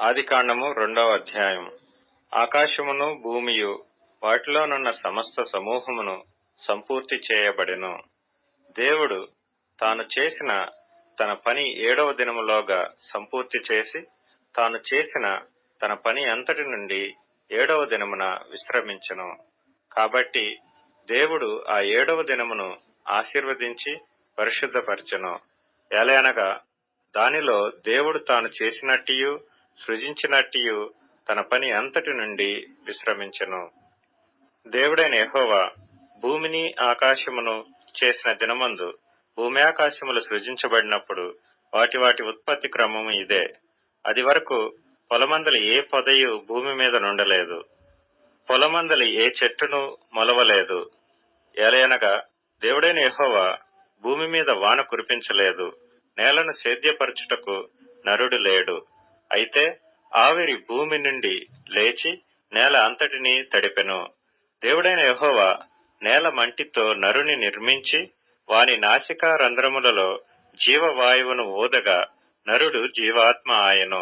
ఆదికాండము 2వ అధ్యాయం. ఆకాశమును భూమియు వాటిలోనున్న సమస్త సమూహమును సంపూర్తి చేయబడెను. దేవుడు తాను చేసిన తన పని 7వ దినములోగా సంపూర్తి చేసి, తాను చేసిన తన పని అంతటి నుండి 7వ దినమున విశ్రమించెను. కాబట్టి దేవుడు ఆ 7వ దినమును ఆశీర్వదించి పరిశుద్ధపరచెను. ఎలయనగా దానిలో దేవుడు తాను చేసినట్టియు సృజించినట్టియు తన పని అంతటి నుండి విశ్రమించెను. దేవుడైన యెహోవా భూమిని ఆకాశమును చేసిన దినమందు భూమి ఆకాశములు సృజించబడినప్పుడు వాటి వాటి ఉత్పత్తి క్రమము ఇదే. అది వరకు పొలమందలి ఏ పొదయు భూమి మీద నుండలేదు, పొలమందలి ఏ చెట్టును మొలవలేదు. ఏలయనగా దేవుడైన యెహోవా భూమి మీద వాన కురిపించలేదు, నేలను సేద్యపరచుటకు నరుడు లేడు. అయితే ఆవిరి భూమి నుండి లేచి నేల అంతటినీ తడిపెను. దేవుడైన యెహోవా నేల మంటితో నరుని నిర్మించి వాని నాసికా రంధ్రములలో జీవవాయువును ఊదగా నరుడు జీవాత్మ ఆయెను.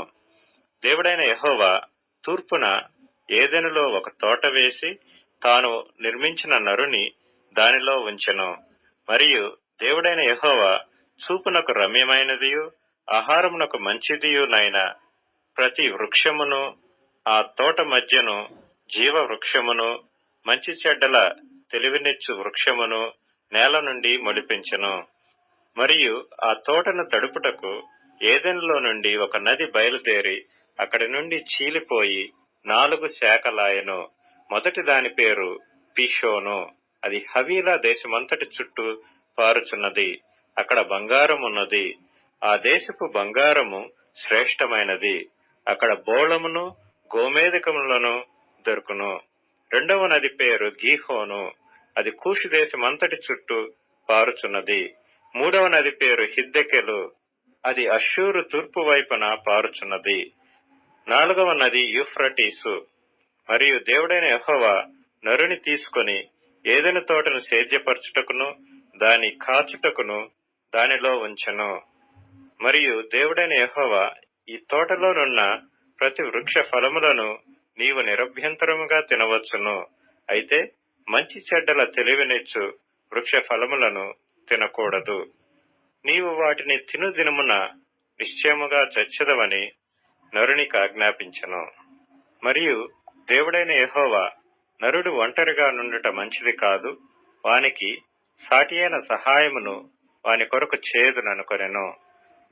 దేవుడైన యెహోవా తూర్పున ఏదెనులో ఒక తోట వేసి తాను నిర్మించిన నరుని దానిలో ఉంచెను. మరియు దేవుడైన యెహోవా చూపునకు రమ్యమైనదియు ఆహారమునకు మంచిదియునైన ప్రతి వృక్షమును, ఆ తోట మధ్యను జీవ వృక్షమును, మంచి చెడ్డల తెలివినిచ్చు వృక్షమును నేల నుండి మొలిపించెను. మరియు ఆ తోటను తడుపుటకు ఏదెనులో నుండి ఒక నది బయలుదేరి అక్కడి నుండి చీలిపోయి 4 శాఖలాయెను. మొదటి దాని పేరు పీషోను. అది హవీలా దేశమంతటి చుట్టూ పారుచున్నది. అక్కడ బంగారమున్నది. ఆ దేశపు బంగారము శ్రేష్టమైనది. అక్కడ బోళమును గోమేధికములను దొరుకును. రెండవ నది పేరు గీహోను. అది కూషు దేశమంతటి చుట్టూ పారుచున్నది. మూడవ నది పేరు హిద్దెకెలు. అది అష్షూరు తూర్పు వైపున పారుచున్నది. 4వ నది యూఫ్రటీసు. మరియు దేవుడైన యెహోవా నరుని తీసుకొని ఏదెను తోటను సేద్యపరచుటకును దాని కాచుటకును దానిలో ఉంచెను. మరియు దేవుడైన యెహోవా ఈ తోటలోనున్న ప్రతి వృక్ష ఫలములను నీవు నిరభ్యంతరముగా తినవచ్చును. అయితే మంచి చెడ్డల తెలివినిచ్చు వృక్ష ఫలములను తినకూడదు. నీవు వాటిని తిను దినమున నిశ్చయముగా చచ్చెదవని నరునికి ఆజ్ఞాపించెను. మరియు దేవుడైన యెహోవా నరుడు ఒంటరిగా నుండుట మంచిది కాదు, వానికి సాటియైన సహాయమును వాని కొరకు చేయుదుననుకొనెను.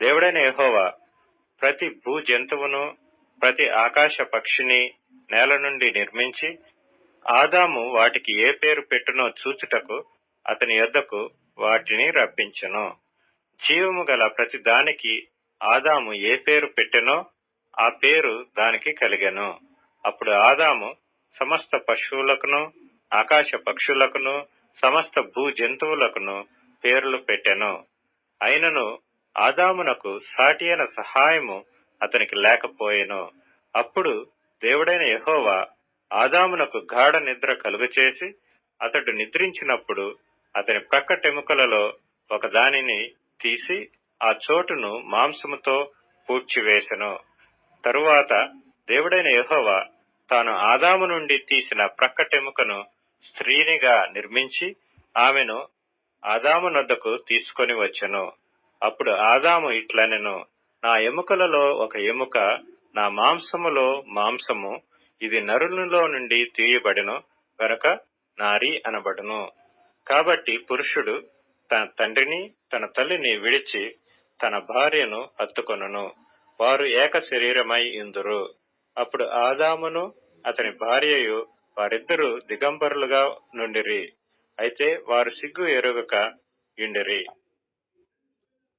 దేవుడైన యెహోవా ప్రతి భూ జంతువును ప్రతి ఆకాశ పక్షిని నేల నుండి నిర్మించి ఆదాము వాటికి ఏ పేరు పెట్టునో చూచుటకు అతని యొద్దకు వాటిని రప్పించెను. జీవము గల ప్రతి దానికి ఆదాము ఏ పేరు పెట్టెనో ఆ పేరు దానికి కలిగెను. అప్పుడు ఆదాము సమస్త పశువులకును ఆకాశ పక్షులకును సమస్త భూ జంతువులకును పేర్లు పెట్టెను. అయినను ఆదామునకు సాటియైన సహాయము అతనికి లేకపోయెను. అప్పుడు దేవుడైన యెహోవా ఆదామునకు గాఢ నిద్ర కలుగచేసి అతడు నిద్రించినప్పుడు అతని ప్రక్కటెముకలలో ఒక దానిని తీసి ఆ చోటును మాంసముతో పూడ్చివేసెను. తరువాత దేవుడైన యెహోవా తాను ఆదాము నుండి తీసిన ప్రక్కటెముకను స్త్రీనిగా నిర్మించి ఆమెను ఆదాము నొద్దకు తీసుకొని వచ్చెను. అప్పుడు ఆదాము ఇట్లనెను, నా ఎముకలలో ఒక ఎముక, నా మాంసములో మాంసము, ఇది నరునిలో నుండి తీయబడెను గనుక నారి అనబడును. కాబట్టి పురుషుడు తన తండ్రిని తన తల్లిని విడిచి తన భార్యను హత్తుకొనును, వారు ఏక శరీరమై యుందురు. అప్పుడు ఆదామును అతని భార్యయు వారిద్దరూ దిగంబరులుగా నుండిరి. అయితే వారు సిగ్గు ఎరుగక యుండిరి.